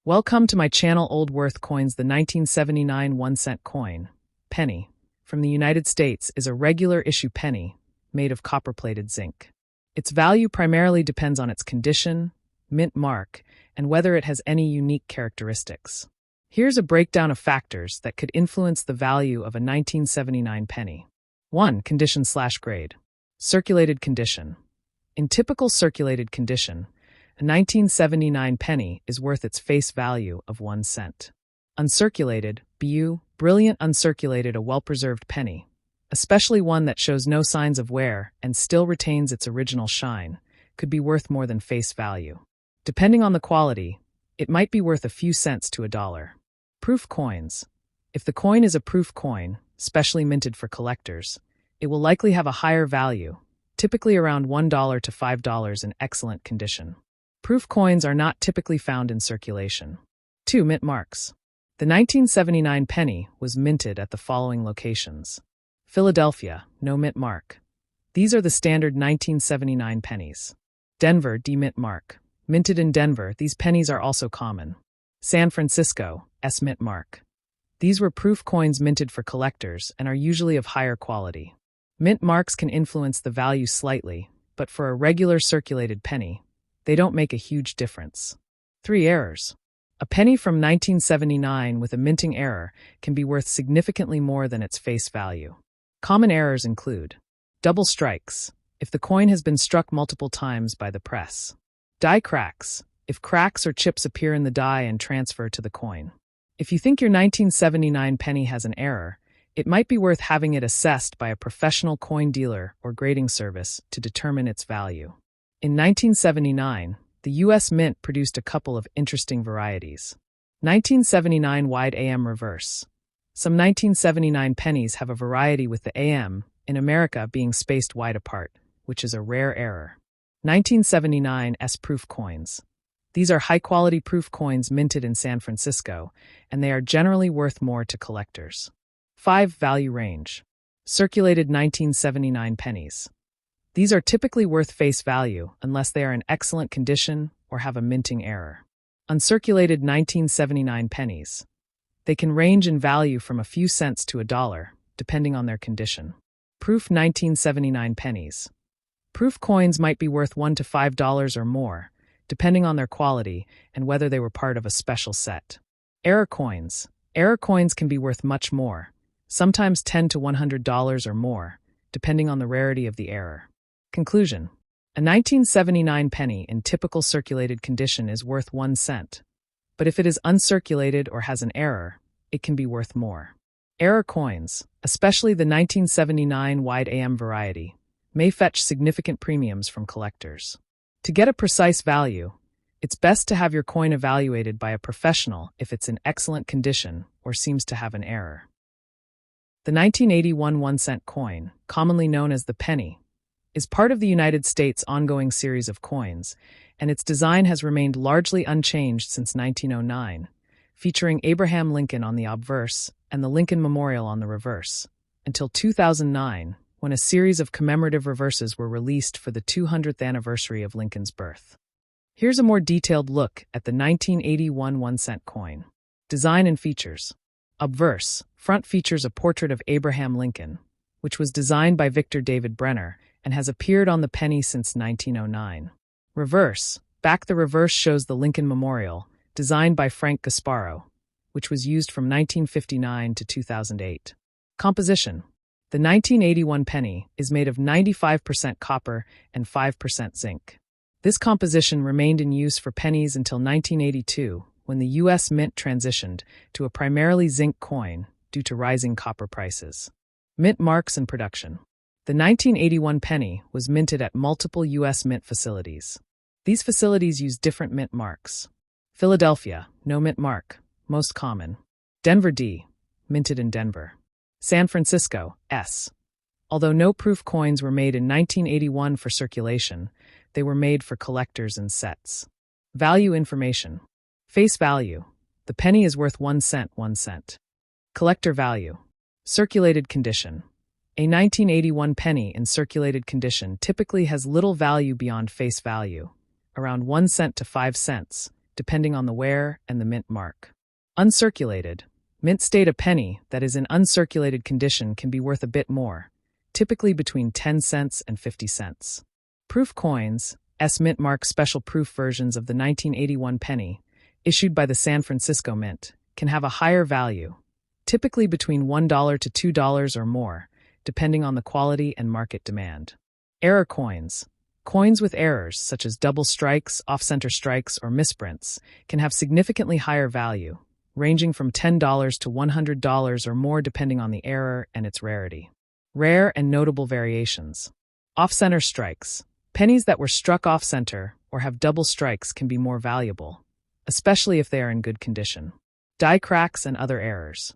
Welcome to my channel. Old Worth Coins. The 1979 1-cent coin, penny, from the United States is a regular issue penny made of copper-plated zinc. Its value primarily depends on its condition, mint mark, and whether it has any unique characteristics. Here's a breakdown of factors that could influence the value of a 1979 penny. 1. Condition/grade. Circulated condition. In typical circulated condition, a 1979 penny is worth its face value of 1 cent. Uncirculated, BU, brilliant uncirculated, a well-preserved penny, especially one that shows no signs of wear and still retains its original shine, could be worth more than face value. Depending on the quality, it might be worth a few cents to $1. Proof coins. If the coin is a proof coin, specially minted for collectors, it will likely have a higher value, typically around $1 to $5 in excellent condition. Proof coins are not typically found in circulation. 2. Mint marks. The 1979 penny was minted at the following locations. Philadelphia, no mint mark. These are the standard 1979 pennies. Denver, D mint mark. Minted in Denver, these pennies are also common. San Francisco, S mint mark. These were proof coins minted for collectors and are usually of higher quality. Mint marks can influence the value slightly, but for a regular circulated penny, they don't make a huge difference. 3. Errors. A penny from 1979 with a minting error can be worth significantly more than its face value. Common errors include double strikes, if the coin has been struck multiple times by the press. Die cracks, if cracks or chips appear in the die and transfer to the coin. If you think your 1979 penny has an error, it might be worth having it assessed by a professional coin dealer or grading service to determine its value. In 1979, the U.S. Mint produced a couple of interesting varieties. 1979 Wide AM Reverse. Some 1979 pennies have a variety with the AM, in America, being spaced wide apart, which is a rare error. 1979 S-Proof coins. These are high-quality proof coins minted in San Francisco, and they are generally worth more to collectors. 5. Value range. Circulated 1979 pennies. These are typically worth face value unless they are in excellent condition or have a minting error. Uncirculated 1979 pennies. They can range in value from a few cents to $1, depending on their condition. Proof 1979 pennies. Proof coins might be worth $1 to $5 or more, depending on their quality and whether they were part of a special set. Error coins. Error coins can be worth much more, sometimes $10 to $100 or more, depending on the rarity of the error. Conclusion. A 1979 penny in typical circulated condition is worth 1 cent, but if it is uncirculated or has an error, it can be worth more. Error coins, especially the 1979 Wide AM variety, may fetch significant premiums from collectors. To get a precise value, it's best to have your coin evaluated by a professional if it's in excellent condition or seems to have an error. The 1981 1-cent coin, commonly known as the penny, is part of the United States' ongoing series of coins, and its design has remained largely unchanged since 1909, featuring Abraham Lincoln on the obverse and the Lincoln Memorial on the reverse, until 2009, when a series of commemorative reverses were released for the 200th anniversary of Lincoln's birth. Here's a more detailed look at the 1981 1-cent coin. Design and features. Obverse, front features a portrait of Abraham Lincoln, which was designed by Victor David Brenner and has appeared on the penny since 1909. Reverse, back. The reverse shows the Lincoln Memorial, designed by Frank Gasparo, which was used from 1959 to 2008. Composition. The 1981 penny is made of 95% copper and 5% zinc. This composition remained in use for pennies until 1982, when the U.S. Mint transitioned to a primarily zinc coin due to rising copper prices. Mint marks and production. The 1981 penny was minted at multiple U.S. Mint facilities. These facilities use different mint marks. Philadelphia, no mint mark, most common. Denver, D, minted in Denver. San Francisco, S. Although no proof coins were made in 1981 for circulation, they were made for collectors and sets. Value information. Face value. The penny is worth 1 cent, 1 cent. Collector value. Circulated condition. A 1981 penny in circulated condition typically has little value beyond face value, around 1 cent to 5 cents, depending on the wear and the mint mark. Uncirculated. Mint state a penny that is in uncirculated condition can be worth a bit more, typically between 10 cents and 50 cents. Proof coins, mint mark special proof versions of the 1981 penny, issued by the San Francisco Mint, can have a higher value, typically between $1 to $2 or more, depending on the quality and market demand. Error coins. Coins with errors, such as double strikes, off-center strikes, or misprints, can have significantly higher value, ranging from $10 to $100 or more depending on the error and its rarity. Rare and notable variations. Off-center strikes. Pennies that were struck off-center or have double strikes can be more valuable, especially if they are in good condition. Die cracks and other errors.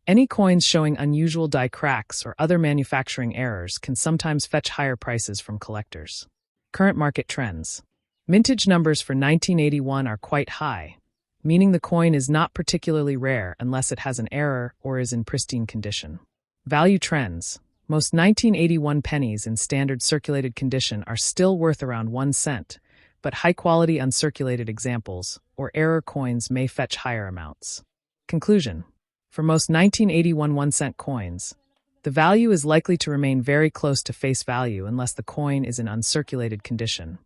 Any coins showing unusual die cracks or other manufacturing errors can sometimes fetch higher prices from collectors. Current market trends. Mintage numbers for 1981 are quite high, meaning the coin is not particularly rare unless it has an error or is in pristine condition. Value trends. Most 1981 pennies in standard circulated condition are still worth around 1 cent, but high-quality uncirculated examples, or error coins, may fetch higher amounts. Conclusion. For most 1981 1-cent coins, the value is likely to remain very close to face value unless the coin is in uncirculated condition,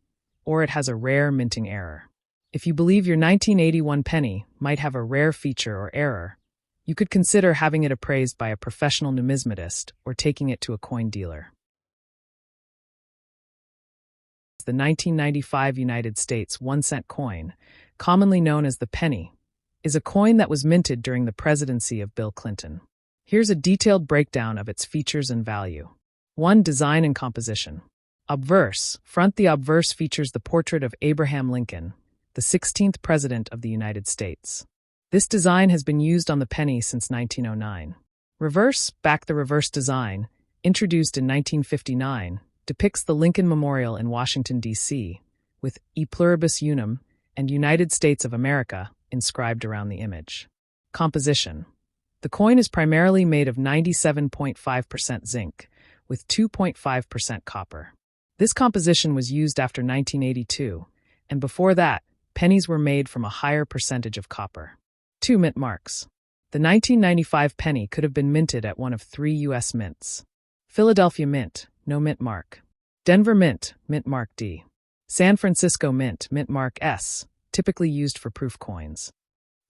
or it has a rare minting error. If you believe your 1981 penny might have a rare feature or error, you could consider having it appraised by a professional numismatist or taking it to a coin dealer. The 1995 United States 1-cent coin, commonly known as the penny, is a coin that was minted during the presidency of Bill Clinton. Here's a detailed breakdown of its features and value. 1. Design and composition. Obverse. Front. The obverse features the portrait of Abraham Lincoln, the 16th President of the United States. This design has been used on the penny since 1909. Reverse. Back. The reverse design, introduced in 1959, depicts the Lincoln Memorial in Washington, D.C., with E Pluribus Unum and United States of America inscribed around the image. Composition. The coin is primarily made of 97.5% zinc, with 2.5% copper. This composition was used after 1982, and before that, pennies were made from a higher percentage of copper. 2. Mint marks. The 1995 penny could have been minted at one of 3 U.S. mints. Philadelphia Mint, no mint mark. Denver Mint, mint mark D. San Francisco Mint, mint mark S, typically used for proof coins.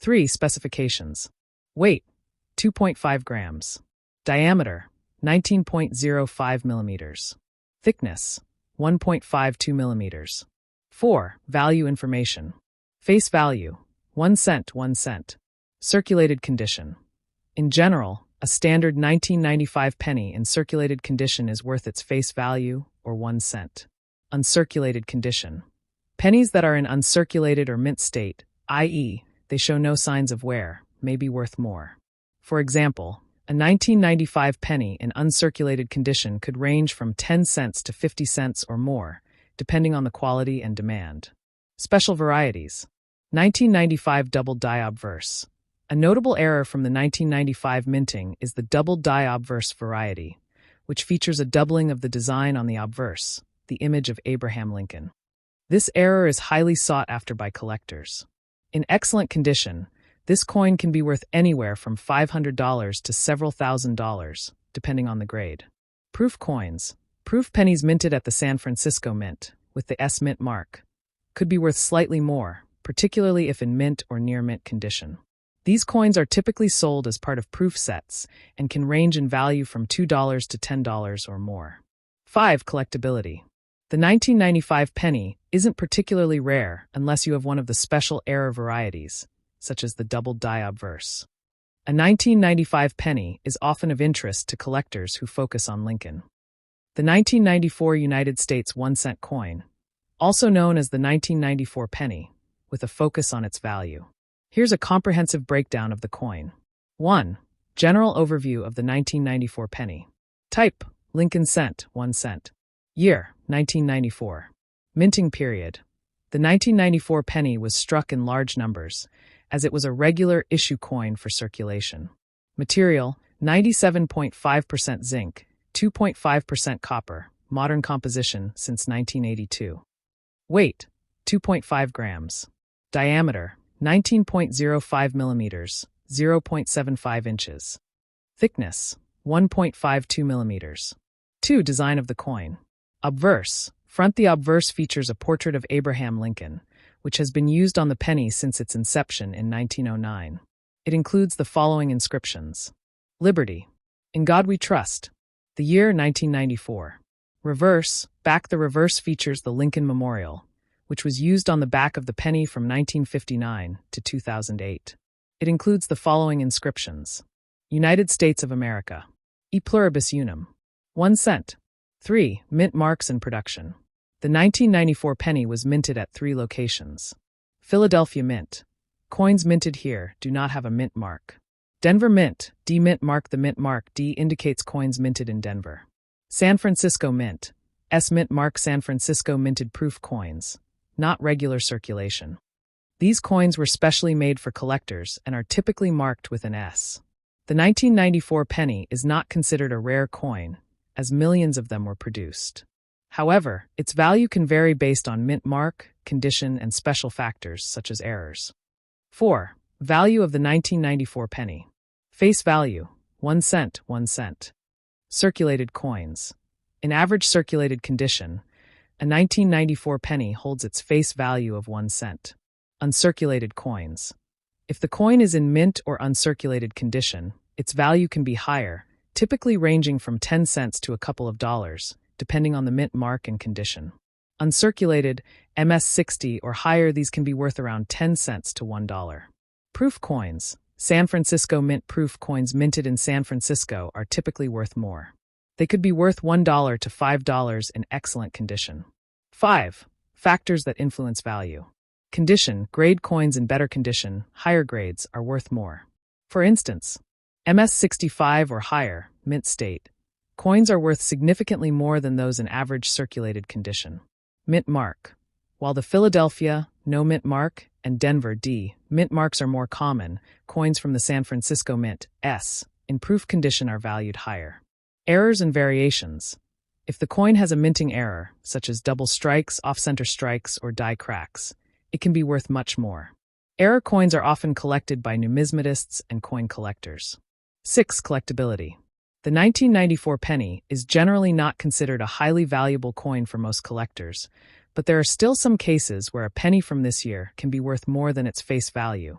3. Specifications. Weight, 2.5 grams. Diameter, 19.05 millimeters. Thickness, 1.52 millimeters. 4. Value information. Face value, 1 cent, 1 cent. Circulated condition. In general, a standard 1995 penny in circulated condition is worth its face value, or 1 cent. Uncirculated condition. Pennies that are in uncirculated or mint state, i.e., they show no signs of wear, may be worth more. For example, a 1995 penny in uncirculated condition could range from 10 cents to 50 cents or more, depending on the quality and demand. Special varieties. 1995 double die obverse. A notable error from the 1995 minting is the double die obverse variety, which features a doubling of the design on the obverse, the image of Abraham Lincoln. This error is highly sought after by collectors. In excellent condition, this coin can be worth anywhere from $500 to several $1,000s, depending on the grade. Proof coins. Proof pennies minted at the San Francisco Mint, with the S mint mark, could be worth slightly more, particularly if in mint or near mint condition. These coins are typically sold as part of proof sets and can range in value from $2 to $10 or more. 5. Collectability. The 1995 penny isn't particularly rare unless you have one of the special error varieties, such as the double die obverse. A 1995 penny is often of interest to collectors who focus on Lincoln. The 1994 United States 1-cent coin, also known as the 1994 penny, with a focus on its value. Here's a comprehensive breakdown of the coin. 1. General overview of the 1994 penny. Type, Lincoln cent, 1 cent. Year, 1994. Minting period. The 1994 penny was struck in large numbers, as it was a regular issue coin for circulation. Material, 97.5% zinc, 2.5% copper, modern composition since 1982. Weight, 2.5 grams. Diameter, 19.05 millimeters, 0.75 inches. Thickness, 1.52 millimeters. 2. Design of the coin. Obverse. Front. The obverse features a portrait of Abraham Lincoln, which has been used on the penny since its inception in 1909. It includes the following inscriptions. Liberty. In God we trust. The year 1994. Reverse. Back. The reverse features the Lincoln Memorial, which was used on the back of the penny from 1959 to 2008. It includes the following inscriptions. United States of America. E pluribus unum. 1 cent. 3. Mint marks and production. The 1994 penny was minted at 3 locations. Philadelphia Mint. Coins minted here do not have a mint mark. Denver Mint. D mint mark. The mint mark D indicates coins minted in Denver. San Francisco Mint. S mint mark. San Francisco minted proof coins, not regular circulation. These coins were specially made for collectors and are typically marked with an S. The 1994 penny is not considered a rare coin, as millions of them were produced. However, its value can vary based on mint mark, condition, and special factors such as errors. 4. Value of the 1994 penny. Face value, 1 cent, 1 cent. Circulated coins. In average circulated condition, a 1994 penny holds its face value of 1 cent. Uncirculated coins. If the coin is in mint or uncirculated condition, its value can be higher, typically ranging from 10 cents to a couple of dollars, depending on the mint mark and condition. Uncirculated, MS-60 or higher, these can be worth around 10 cents to $1. Proof coins. San Francisco Mint proof coins minted in San Francisco are typically worth more. They could be worth $1 to $5 in excellent condition. 5. Factors that influence value. Condition. Grade coins in better condition, higher grades, are worth more. For instance, MS-65 or higher, mint state, coins are worth significantly more than those in average circulated condition. Mint mark. While the Philadelphia, no mint mark, and Denver, D, mint marks are more common, coins from the San Francisco Mint, S, in proof condition are valued higher. Errors and variations. If the coin has a minting error, such as double strikes, off-center strikes, or die cracks, it can be worth much more. Error coins are often collected by numismatists and coin collectors. 6. Collectability. The 1994 penny is generally not considered a highly valuable coin for most collectors, but there are still some cases where a penny from this year can be worth more than its face value,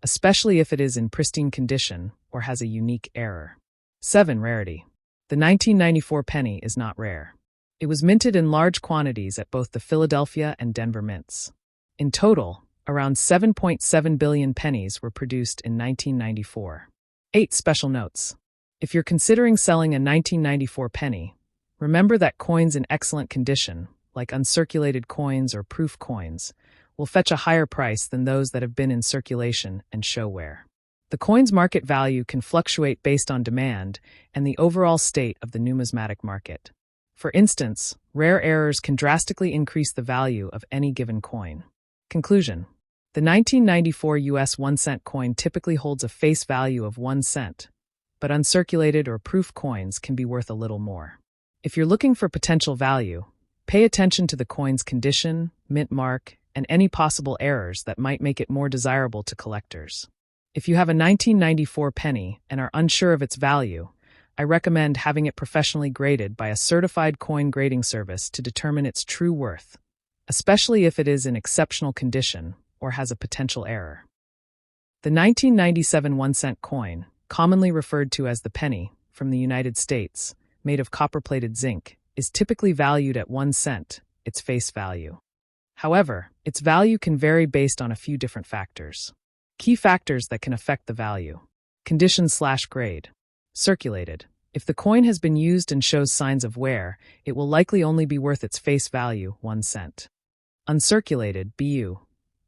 especially if it is in pristine condition or has a unique error. 7. Rarity. The 1994 penny is not rare. It was minted in large quantities at both the Philadelphia and Denver mints. In total, around 7.7 billion pennies were produced in 1994. 8. Special notes. If you're considering selling a 1994 penny, remember that coins in excellent condition, like uncirculated coins or proof coins, will fetch a higher price than those that have been in circulation and show wear. The coin's market value can fluctuate based on demand and the overall state of the numismatic market. For instance, rare errors can drastically increase the value of any given coin. Conclusion. The 1994 US 1 cent coin typically holds a face value of 1 cent, but uncirculated or proof coins can be worth a little more. If you're looking for potential value, pay attention to the coin's condition, mint mark, and any possible errors that might make it more desirable to collectors. If you have a 1994 penny and are unsure of its value, I recommend having it professionally graded by a certified coin grading service to determine its true worth, especially if it is in exceptional condition or has a potential error. The 1997 1 cent coin, commonly referred to as the penny, from the United States, made of copper-plated zinc, is typically valued at 1 cent, its face value. However, its value can vary based on a few different factors. Key factors that can affect the value. Condition/grade. Circulated. If the coin has been used and shows signs of wear, it will likely only be worth its face value, 1 cent. Uncirculated, BU.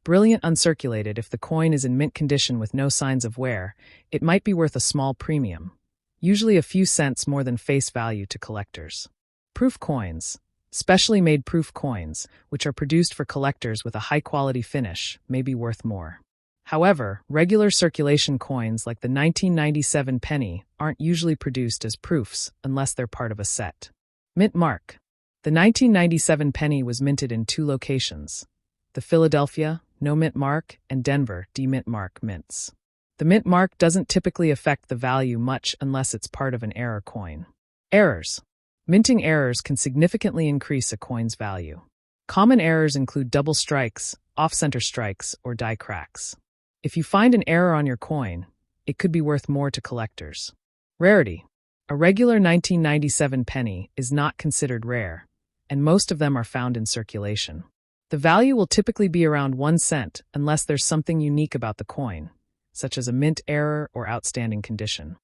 Brilliant uncirculated. If the coin is in mint condition with no signs of wear, it might be worth a small premium, usually a few cents more than face value to collectors. Proof coins. Specially made proof coins, which are produced for collectors with a high-quality finish, may be worth more. However, regular circulation coins like the 1997 penny aren't usually produced as proofs unless they're part of a set. Mint mark. The 1997 penny was minted in 2 locations: the Philadelphia, no mint mark, and Denver, demint mark mints. The mint mark doesn't typically affect the value much unless it's part of an Errerr coin. Errors. Minting errors can significantly increase a coin's value. Common errors include double strikes, off-center strikes, or die cracks. If you find an error on your coin, it could be worth more to collectors. Rarity. A regular 1997 penny is not considered rare, and most of them are found in circulation. The value will typically be around 1 cent unless there's something unique about the coin, such as a mint error or outstanding condition.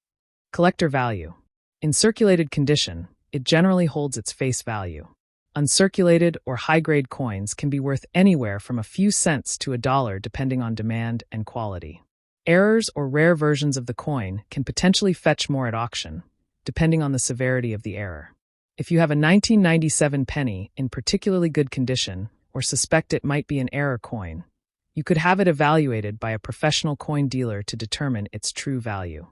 Collector value. In circulated condition, it generally holds its face value. Uncirculated or high-grade coins can be worth anywhere from a few cents to $1 depending on demand and quality. Errors or rare versions of the coin can potentially fetch more at auction, depending on the severity of the error. If you have a 1997 penny in particularly good condition or suspect it might be an Errerr coin, you could have it evaluated by a professional coin dealer to determine its true value.